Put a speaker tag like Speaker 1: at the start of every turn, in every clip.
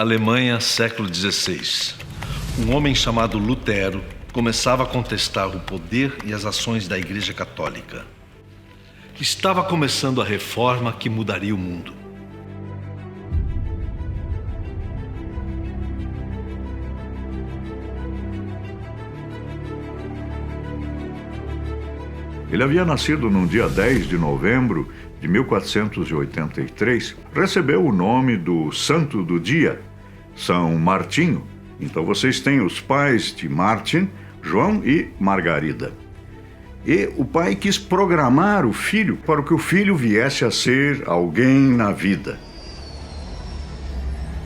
Speaker 1: Alemanha, século XVI. Um homem chamado Lutero começava a contestar o poder e as ações da Igreja Católica. Estava começando a reforma que mudaria o mundo.
Speaker 2: Ele havia nascido no dia 10 de novembro de 1483, recebeu o nome do santo do dia, São Martinho. Então vocês têm os pais de Martin, João e Margarida. E o pai quis programar o filho para que o filho viesse a ser alguém na vida.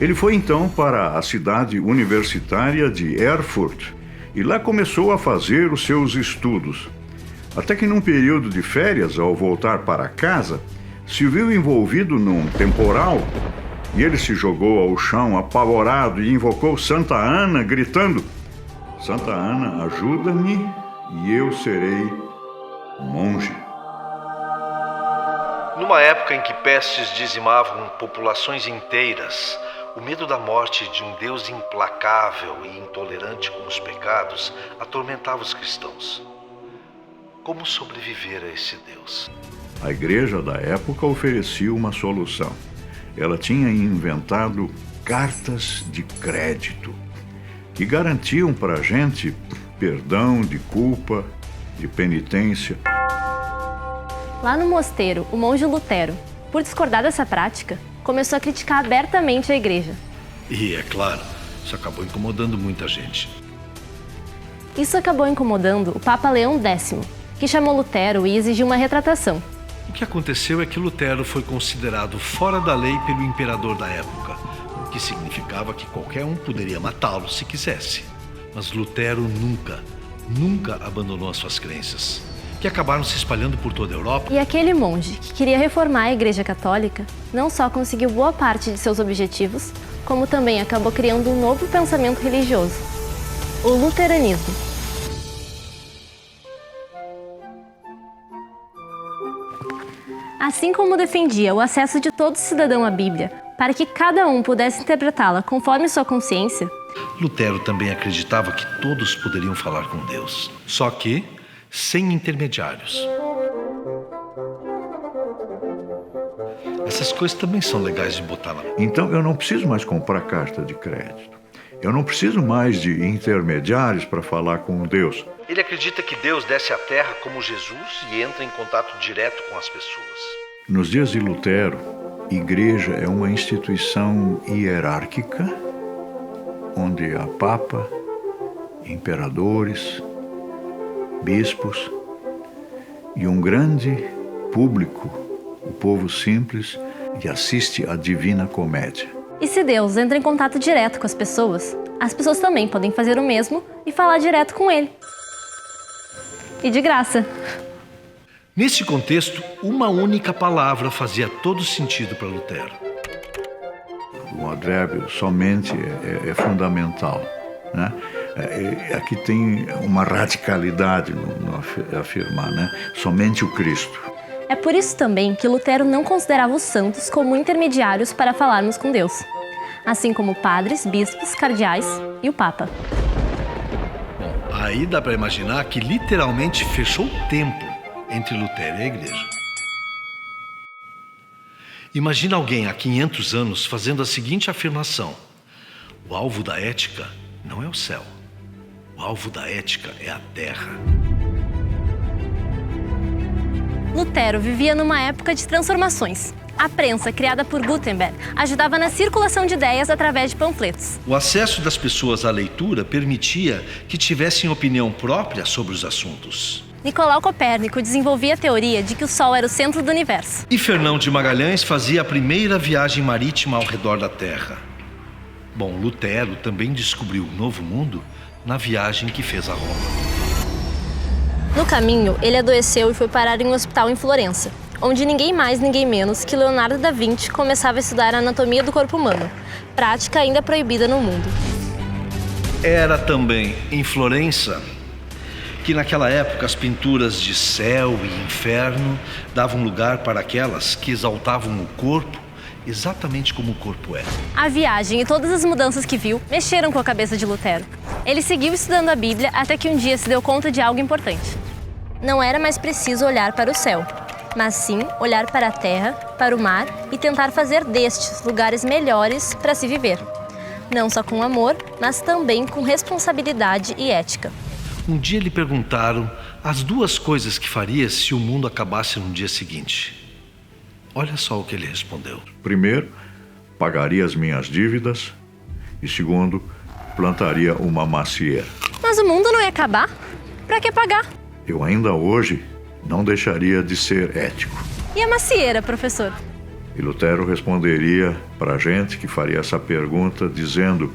Speaker 2: Ele foi então para a cidade universitária de Erfurt e lá começou a fazer os seus estudos. Até que num período de férias, ao voltar para casa, se viu envolvido num temporal e ele se jogou ao chão apavorado e invocou Santa Ana, gritando: "Santa Ana, ajuda-me e eu serei monge."
Speaker 1: Numa época em que pestes dizimavam populações inteiras, o medo da morte de um Deus implacável e intolerante com os pecados atormentava os cristãos. Como sobreviver a esse Deus?
Speaker 2: A igreja da época oferecia uma solução. Ela tinha inventado cartas de crédito que garantiam para a gente perdão de culpa, de penitência.
Speaker 3: Lá no mosteiro, o monge Lutero, por discordar dessa prática, começou a criticar abertamente a igreja.
Speaker 1: E, é claro, isso acabou incomodando muita gente.
Speaker 3: Isso acabou incomodando o Papa Leão X, que chamou Lutero e exigiu uma retratação.
Speaker 1: O que aconteceu é que Lutero foi considerado fora da lei pelo imperador da época, o que significava que qualquer um poderia matá-lo se quisesse. Mas Lutero nunca abandonou as suas crenças, que acabaram se espalhando por toda a Europa.
Speaker 3: E aquele monge que queria reformar a Igreja Católica não só conseguiu boa parte de seus objetivos, como também acabou criando um novo pensamento religioso: o luteranismo. Assim como defendia o acesso de todo cidadão à Bíblia, para que cada um pudesse interpretá-la conforme sua consciência,
Speaker 1: Lutero também acreditava que todos poderiam falar com Deus, só que sem intermediários. Essas coisas também são legais de botar lá.
Speaker 2: Então eu não preciso mais comprar carta de crédito. Eu não preciso mais de intermediários para falar com Deus.
Speaker 1: Ele acredita que Deus desce à terra como Jesus e entra em contato direto com as pessoas.
Speaker 2: Nos dias de Lutero, igreja é uma instituição hierárquica, onde há papa, imperadores, bispos e um grande público, o povo simples, que assiste à Divina Comédia.
Speaker 3: E se Deus entra em contato direto com as pessoas também podem fazer o mesmo e falar direto com Ele. E de graça.
Speaker 1: Nesse contexto, uma única palavra fazia todo sentido para Lutero.
Speaker 2: O advérbio somente é fundamental, né? Aqui tem uma radicalidade no afirmar, né? Somente o Cristo.
Speaker 3: É por isso também que Lutero não considerava os santos como intermediários para falarmos com Deus, assim como padres, bispos, cardeais e o Papa.
Speaker 1: Bom, aí dá para imaginar que literalmente fechou o tempo entre Lutero e a igreja. Imagina alguém há 500 anos fazendo a seguinte afirmação: o alvo da ética não é o céu, o alvo da ética é a terra.
Speaker 3: Lutero vivia numa época de transformações. A prensa, criada por Gutenberg, ajudava na circulação de ideias através de panfletos.
Speaker 1: O acesso das pessoas à leitura permitia que tivessem opinião própria sobre os assuntos.
Speaker 3: Nicolau Copérnico desenvolvia a teoria de que o Sol era o centro do universo.
Speaker 1: E Fernão de Magalhães fazia a primeira viagem marítima ao redor da Terra. Bom, Lutero também descobriu o Novo Mundo na viagem que fez a Roma.
Speaker 3: No caminho, ele adoeceu e foi parar em um hospital em Florença, onde ninguém mais, ninguém menos que Leonardo da Vinci começava a estudar a anatomia do corpo humano, prática ainda proibida no mundo.
Speaker 1: Era também em Florença que naquela época as pinturas de céu e inferno davam lugar para aquelas que exaltavam o corpo exatamente como o corpo é.
Speaker 3: A viagem e todas as mudanças que viu mexeram com a cabeça de Lutero. Ele seguiu estudando a Bíblia até que um dia se deu conta de algo importante. Não era mais preciso olhar para o céu, mas sim olhar para a terra, para o mar e tentar fazer destes lugares melhores para se viver. Não só com amor, mas também com responsabilidade e ética.
Speaker 1: Um dia lhe perguntaram as 2 coisas que faria se o mundo acabasse no dia seguinte. Olha só o que ele respondeu.
Speaker 2: Primeiro, pagaria as minhas dívidas. E segundo, plantaria uma macieira.
Speaker 3: Mas o mundo não ia acabar? Para que pagar?
Speaker 2: Eu ainda hoje não deixaria de ser ético.
Speaker 3: E a macieira, professor?
Speaker 2: E Lutero responderia para a gente que faria essa pergunta dizendo: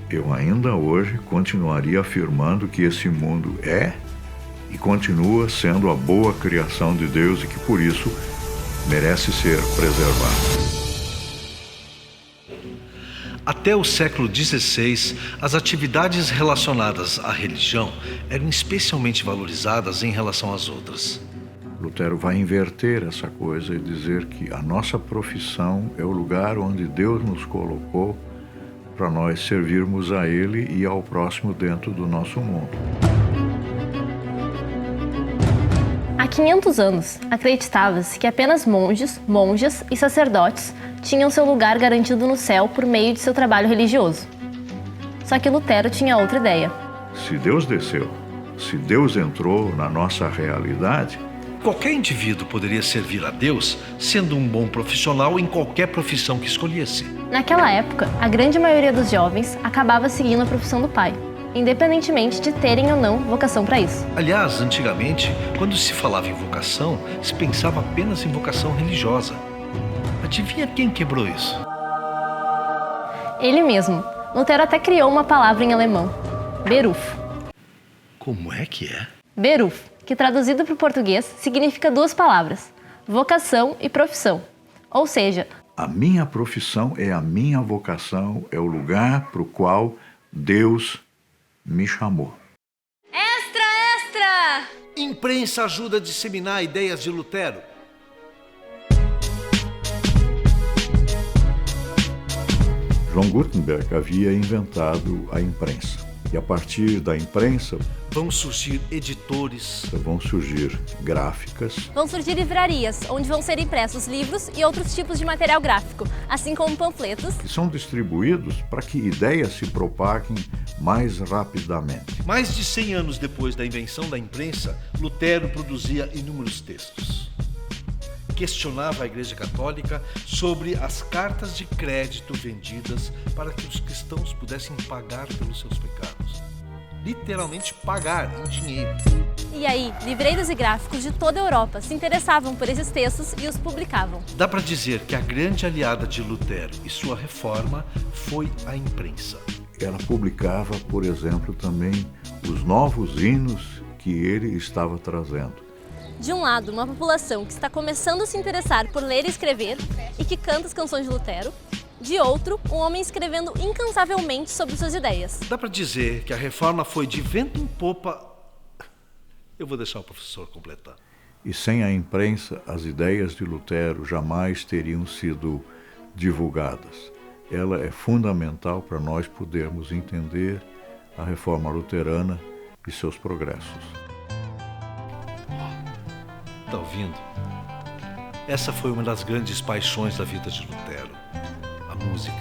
Speaker 2: eu ainda hoje continuaria afirmando que esse mundo é e continua sendo a boa criação de Deus e que por isso merece ser preservado.
Speaker 1: Até o século XVI, as atividades relacionadas à religião eram especialmente valorizadas em relação às outras.
Speaker 2: Lutero vai inverter essa coisa e dizer que a nossa profissão é o lugar onde Deus nos colocou para nós servirmos a Ele e ao próximo dentro do nosso mundo.
Speaker 3: Há 500 anos, acreditava-se que apenas monges, monjas e sacerdotes tinham seu lugar garantido no céu por meio de seu trabalho religioso. Só que Lutero tinha outra ideia.
Speaker 2: Se Deus desceu, se Deus entrou na nossa realidade,
Speaker 1: Qualquer indivíduo poderia servir a Deus sendo um bom profissional em qualquer profissão que escolhesse.
Speaker 3: Naquela época, a grande maioria dos jovens acabava seguindo a profissão do pai, independentemente de terem ou não vocação para isso.
Speaker 1: Aliás, antigamente, quando se falava em vocação, se pensava apenas em vocação religiosa. Adivinha quem quebrou isso?
Speaker 3: Ele mesmo. Lutero até criou uma palavra em alemão, Beruf.
Speaker 1: Como é que é?
Speaker 3: Beruf, que traduzido para o português significa 2 palavras, vocação e profissão. Ou seja,
Speaker 2: a minha profissão é a minha vocação, é o lugar para o qual Deus me chamou.
Speaker 3: Extra!
Speaker 1: Imprensa ajuda a disseminar ideias de Lutero.
Speaker 2: João Gutenberg havia inventado a imprensa. E a partir da imprensa
Speaker 1: Vão surgir editores,
Speaker 2: vão surgir gráficas,
Speaker 3: Vão surgir livrarias, onde vão ser impressos livros e outros tipos de material gráfico, assim como panfletos.
Speaker 2: que são distribuídos para que ideias se propaguem mais rapidamente.
Speaker 1: Mais de 100 anos depois da invenção da imprensa, Lutero produzia inúmeros textos. Questionava a Igreja Católica sobre as cartas de crédito vendidas para que os cristãos pudessem pagar pelos seus pecados. Literalmente pagar em dinheiro.
Speaker 3: E aí, livreiros e gráficos de toda a Europa se interessavam por esses textos e os publicavam.
Speaker 1: Dá para dizer que a grande aliada de Lutero e sua reforma foi a imprensa.
Speaker 2: Ela publicava, por exemplo, também os novos hinos que ele estava trazendo.
Speaker 3: De um lado, uma população que está começando a se interessar por ler e escrever e que canta as canções de Lutero. De outro, um homem escrevendo incansavelmente sobre suas ideias.
Speaker 1: Dá para dizer que a reforma foi de vento em popa. Eu vou deixar o professor completar.
Speaker 2: E sem a imprensa, as ideias de Lutero jamais teriam sido divulgadas. Ela é fundamental para nós podermos entender a reforma luterana e seus progressos.
Speaker 1: Tá ouvindo? Essa foi uma das grandes paixões da vida de Lutero, a música.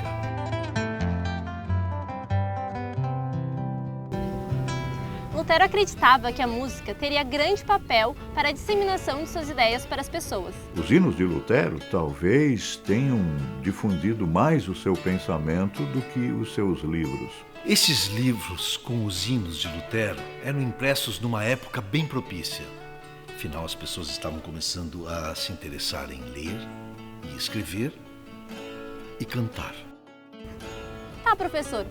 Speaker 3: Lutero acreditava que a música teria grande papel para a disseminação de suas ideias para as pessoas.
Speaker 2: Os hinos de Lutero talvez tenham difundido mais o seu pensamento do que os seus livros.
Speaker 1: Esses livros com os hinos de Lutero eram impressos numa época bem propícia. Afinal, as pessoas estavam começando a se interessar em ler e escrever e cantar.
Speaker 3: Tá, professor,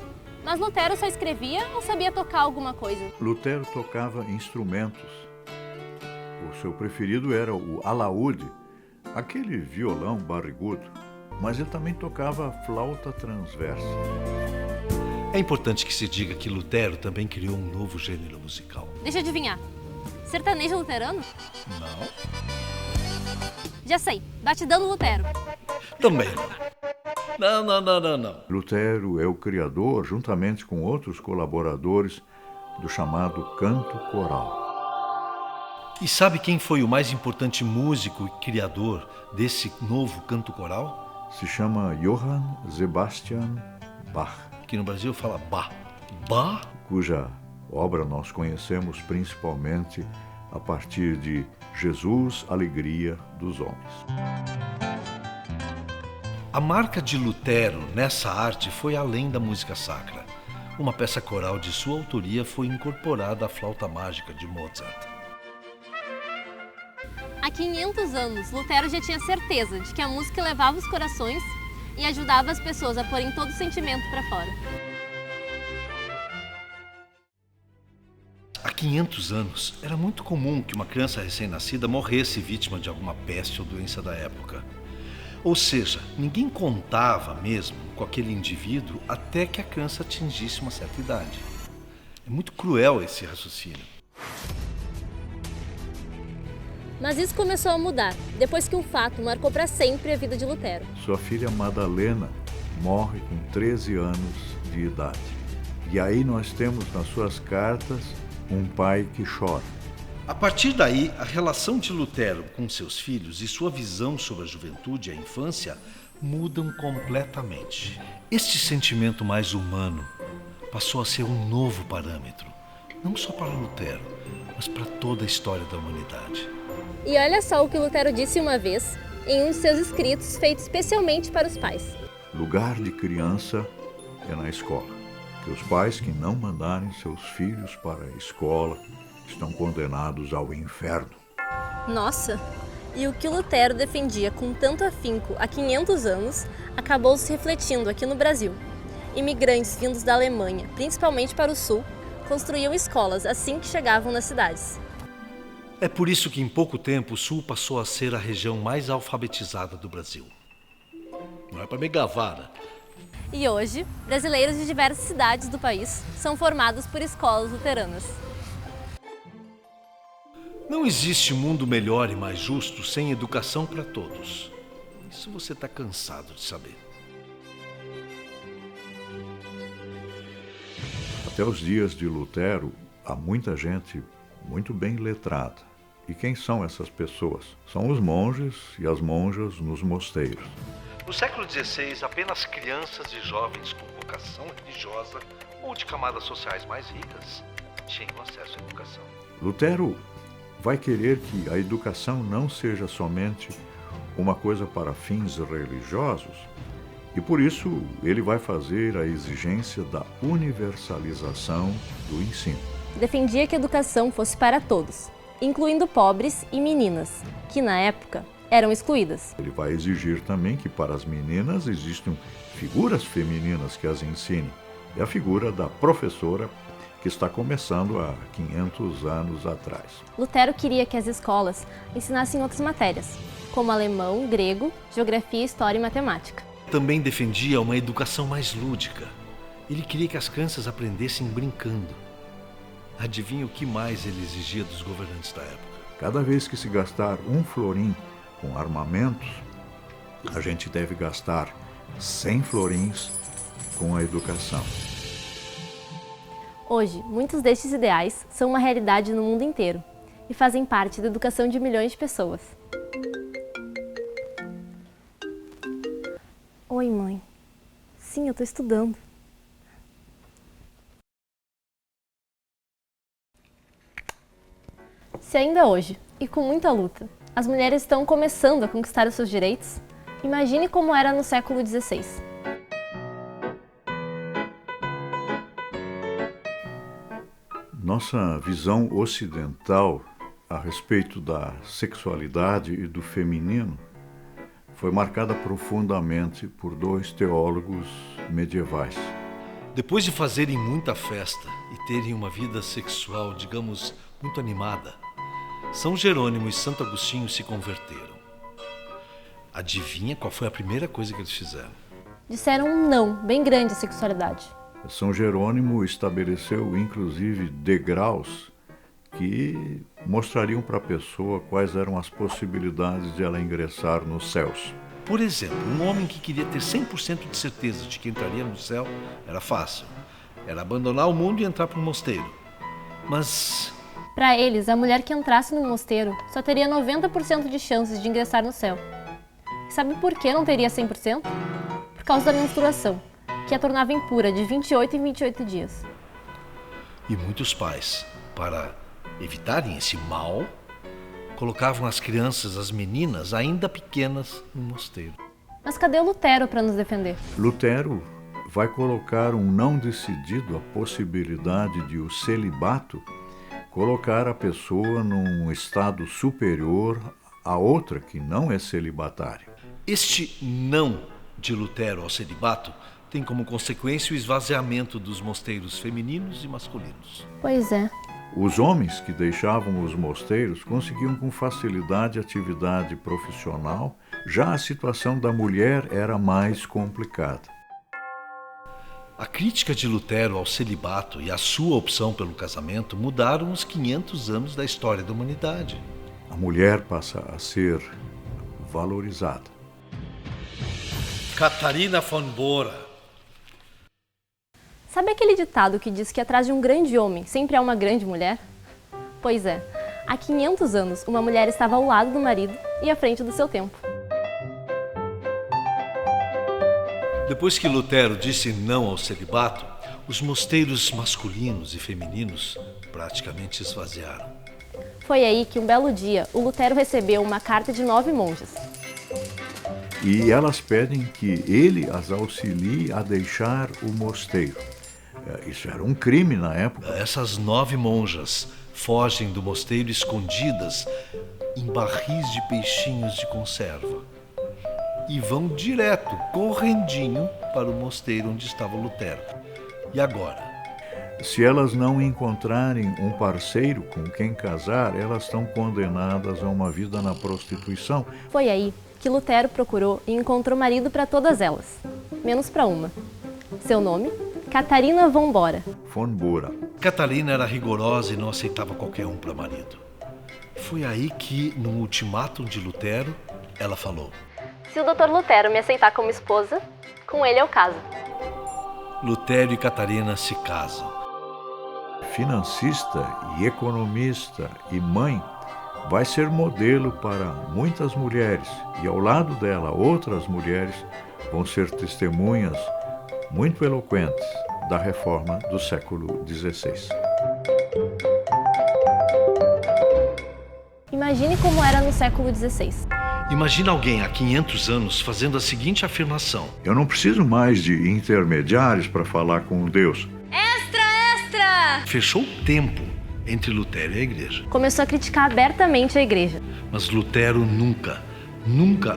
Speaker 3: mas Lutero só escrevia ou sabia tocar alguma coisa?
Speaker 2: Lutero tocava instrumentos. O seu preferido era o alaúde, aquele violão barrigudo, mas ele também tocava flauta transversa.
Speaker 1: É importante que se diga que Lutero também criou um novo gênero musical.
Speaker 3: Deixa eu adivinhar. Sertanejo luterano?
Speaker 1: Não.
Speaker 3: Já sei, batidão do Lutero.
Speaker 1: Também não. Não.
Speaker 2: Lutero é o criador, juntamente com outros colaboradores, do chamado canto coral.
Speaker 1: E sabe quem foi o mais importante músico e criador desse novo canto coral?
Speaker 2: Se chama Johann Sebastian Bach,
Speaker 1: Que no Brasil fala Bach. Bach?
Speaker 2: cuja obra nós conhecemos principalmente a partir de Jesus, Alegria dos Homens.
Speaker 1: A marca de Lutero nessa arte foi além da música sacra. Uma peça coral de sua autoria foi incorporada à flauta mágica de Mozart.
Speaker 3: Há 500 anos, Lutero já tinha certeza de que a música levava os corações e ajudava as pessoas a porem todo o sentimento para fora.
Speaker 1: Há 500 anos, era muito comum que uma criança recém-nascida morresse vítima de alguma peste ou doença da época. Ou seja, ninguém contava mesmo com aquele indivíduo até que a criança atingisse uma certa idade. É muito cruel esse raciocínio.
Speaker 3: Mas isso começou a mudar, depois que um fato marcou para sempre a vida de Lutero.
Speaker 2: Sua filha Madalena morre com 13 anos de idade. E aí nós temos nas suas cartas um pai que chora.
Speaker 1: A partir daí, a relação de Lutero com seus filhos e sua visão sobre a juventude e a infância mudam completamente. Este sentimento mais humano passou a ser um novo parâmetro, não só para Lutero, mas para toda a história da humanidade.
Speaker 3: E olha só o que Lutero disse uma vez em um de seus escritos feito especialmente para os pais.
Speaker 2: Lugar de criança é na escola. Que os pais que não mandarem seus filhos para a escola estão condenados ao inferno.
Speaker 3: Nossa! E o que Lutero defendia com tanto afinco há 500 anos acabou se refletindo aqui no Brasil. Imigrantes vindos da Alemanha, principalmente para o sul, construíam escolas assim que chegavam nas cidades.
Speaker 1: É por isso que em pouco tempo o Sul passou a ser a região mais alfabetizada do Brasil. Não é para me gavar, né?
Speaker 3: E hoje, brasileiros de diversas cidades do país são formados por escolas luteranas.
Speaker 1: Não existe mundo melhor e mais justo sem educação para todos. Isso você está cansado de saber.
Speaker 2: Até os dias de Lutero, há muita gente muito bem letrada. E quem são essas pessoas? São os monges e as monjas nos mosteiros.
Speaker 1: No século XVI, apenas crianças e jovens com vocação religiosa ou de camadas sociais mais ricas tinham acesso à educação.
Speaker 2: Lutero vai querer que a educação não seja somente uma coisa para fins religiosos, e por isso ele vai fazer a exigência da universalização do ensino.
Speaker 3: Defendia que a educação fosse para todos, incluindo pobres e meninas, que na época eram excluídas.
Speaker 2: Ele vai exigir também que para as meninas existam figuras femininas que as ensinem. É a figura da professora que está começando há 500 anos atrás.
Speaker 3: Lutero queria que as escolas ensinassem outras matérias, como alemão, grego, geografia, história e matemática.
Speaker 1: Também defendia uma educação mais lúdica. Ele queria que as crianças aprendessem brincando. Adivinha o que mais ele exigia dos governantes da época?
Speaker 2: Cada vez que se gastar um florim com armamentos, a gente deve gastar 100 florins com a educação.
Speaker 3: Hoje, muitos destes ideais são uma realidade no mundo inteiro e fazem parte da educação de milhões de pessoas. Oi, mãe. Sim, eu estou estudando. Se ainda hoje, e com muita luta, as mulheres estão começando a conquistar os seus direitos, imagine como era no século XVI.
Speaker 2: Nossa visão ocidental a respeito da sexualidade e do feminino foi marcada profundamente por dois teólogos medievais.
Speaker 1: Depois de fazerem muita festa e terem uma vida sexual, digamos, muito animada, São Jerônimo e Santo Agostinho se converteram. Adivinha qual foi a primeira coisa que eles fizeram?
Speaker 3: Disseram um não bem grande à sexualidade.
Speaker 2: São Jerônimo estabeleceu, inclusive, degraus que mostrariam para a pessoa quais eram as possibilidades de ela ingressar nos céus.
Speaker 1: Por exemplo, um homem que queria ter 100% de certeza de que entraria no céu era fácil. Era abandonar o mundo e entrar para um mosteiro. Mas
Speaker 3: Para eles, a mulher que entrasse no mosteiro só teria 90% de chances de ingressar no céu. E sabe por que não teria 100%? Por causa da menstruação, que a tornava impura de 28 em 28 dias.
Speaker 1: e muitos pais, para evitarem esse mal, colocavam as crianças, as meninas ainda pequenas, no mosteiro.
Speaker 3: Mas cadê o Lutero para nos defender?
Speaker 2: Lutero vai colocar um não decidido, a possibilidade de o celibato colocar a pessoa num estado superior a outra que não é celibatária.
Speaker 1: Este não de Lutero ao celibato tem como consequência o esvaziamento dos mosteiros femininos e masculinos.
Speaker 3: Pois é.
Speaker 2: Os homens que deixavam os mosteiros conseguiam com facilidade atividade profissional, já a situação da mulher era mais complicada.
Speaker 1: A crítica de Lutero ao celibato e a sua opção pelo casamento mudaram os 500 anos da história da humanidade.
Speaker 2: A mulher passa a ser valorizada.
Speaker 1: Catarina von Bora.
Speaker 3: Sabe aquele ditado que diz que atrás de um grande homem sempre há uma grande mulher? Pois é, há 500 anos uma mulher estava ao lado do marido e à frente do seu tempo.
Speaker 1: Depois que Lutero disse não ao celibato, os mosteiros masculinos e femininos praticamente esvaziaram.
Speaker 3: Foi aí que um belo dia o Lutero recebeu uma carta de 9 monjas.
Speaker 2: E elas pedem que ele as auxilie a deixar o mosteiro. Isso era um crime na época.
Speaker 1: Essas 9 monjas fogem do mosteiro escondidas em barris de peixinhos de conserva e vão direto, correndinho, para o mosteiro onde estava Lutero. E agora?
Speaker 2: Se elas não encontrarem um parceiro com quem casar, elas estão condenadas a uma vida na prostituição.
Speaker 3: Foi aí que Lutero procurou e encontrou marido para todas elas, menos para uma. Seu nome? Catarina von Bora.
Speaker 2: Von Bora.
Speaker 1: Catarina era rigorosa e não aceitava qualquer um para marido. Foi aí que, no ultimátum de Lutero, ela falou:
Speaker 3: Se o Dr. Lutero me aceitar como esposa, com ele eu caso.
Speaker 1: Lutero e Catarina se casam.
Speaker 2: Financista e economista e mãe, vai ser modelo para muitas mulheres e ao lado dela outras mulheres vão ser testemunhas muito eloquentes da reforma do século XVI.
Speaker 3: Imagine como era no século XVI.
Speaker 1: Imagina alguém há 500 anos fazendo a seguinte afirmação:
Speaker 2: Eu não preciso mais de intermediários para falar com Deus.
Speaker 3: Extra!
Speaker 1: Fechou o tempo entre Lutero e a igreja.
Speaker 3: Começou a criticar abertamente a igreja.
Speaker 1: Mas Lutero nunca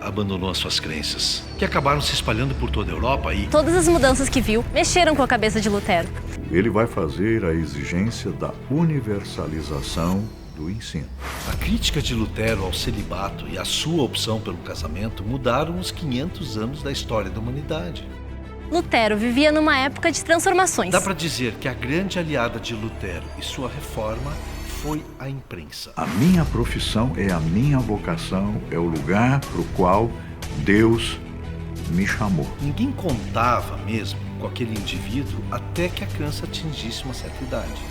Speaker 1: abandonou as suas crenças, que acabaram se espalhando por toda a Europa e
Speaker 3: Todas as mudanças que viu mexeram com a cabeça de Lutero.
Speaker 2: Ele vai fazer a exigência da universalização do ensino.
Speaker 1: a crítica de Lutero ao celibato e a sua opção pelo casamento mudaram os 500 anos da história da humanidade.
Speaker 3: Lutero vivia numa época de transformações.
Speaker 1: Dá para dizer que a grande aliada de Lutero e sua reforma foi a imprensa.
Speaker 2: A minha profissão é a minha vocação, é o lugar para o qual Deus me chamou.
Speaker 1: Ninguém contava mesmo com aquele indivíduo até que a criança atingisse uma certa idade.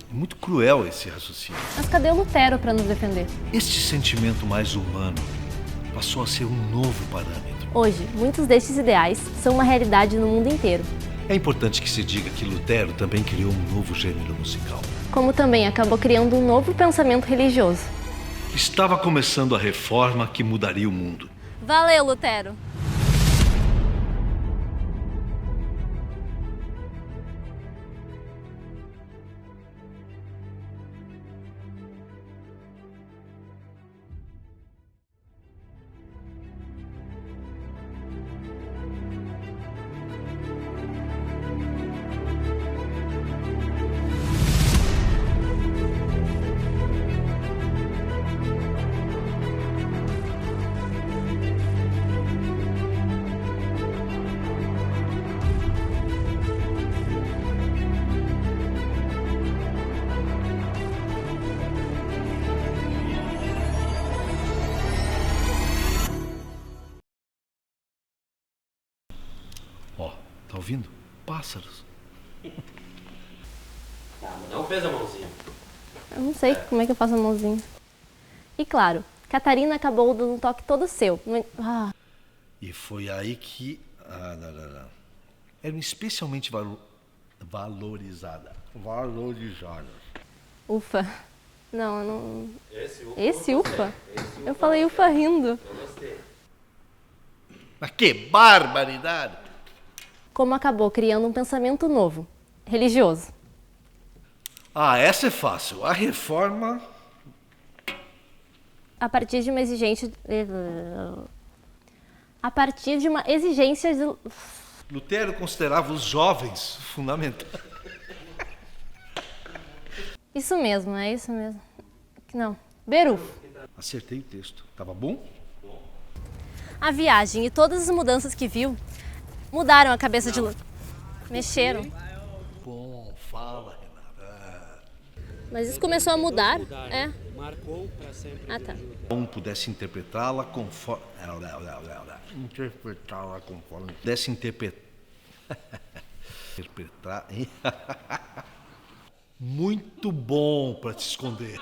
Speaker 1: É muito cruel esse raciocínio.
Speaker 3: Mas cadê o Lutero para nos defender?
Speaker 1: Este sentimento mais humano passou a ser um novo parâmetro.
Speaker 3: Hoje, muitos destes ideais são uma realidade no mundo inteiro.
Speaker 1: É importante que se diga que Lutero também criou um novo gênero musical.
Speaker 3: Como também acabou criando um novo pensamento religioso.
Speaker 1: Estava começando a reforma que mudaria o mundo.
Speaker 3: Valeu, Lutero!
Speaker 1: ouvindo? Pássaros.
Speaker 4: Não fez a mãozinha.
Speaker 3: Eu não sei como é que eu faço a mãozinha. E claro, Catarina acabou dando um toque todo seu.
Speaker 1: E foi aí que... não. Eram especialmente valorizadas.
Speaker 3: Ufa. Não. Esse ufa? Eu falei ufa rindo.
Speaker 1: Mas que barbaridade!
Speaker 3: Como acabou criando um pensamento novo, religioso.
Speaker 1: Essa é fácil. A reforma...
Speaker 3: A partir de uma exigência... A partir de uma exigência de...
Speaker 1: Lutero considerava os jovens fundamentais.
Speaker 3: Isso mesmo, é isso mesmo. Não, Berufo.
Speaker 1: Acertei o texto. Tava bom?
Speaker 3: A viagem e todas as mudanças que viu mudaram a cabeça de Lutero. Mexeram.
Speaker 1: Bom, fala, Renata.
Speaker 3: Mas isso começou a mudar? É.
Speaker 4: Marcou para sempre.
Speaker 3: Ah, tá.
Speaker 1: Pudesse interpretá-la conforme... Interpretá-la conforme... Pudesse interpretar... Muito bom para te esconder.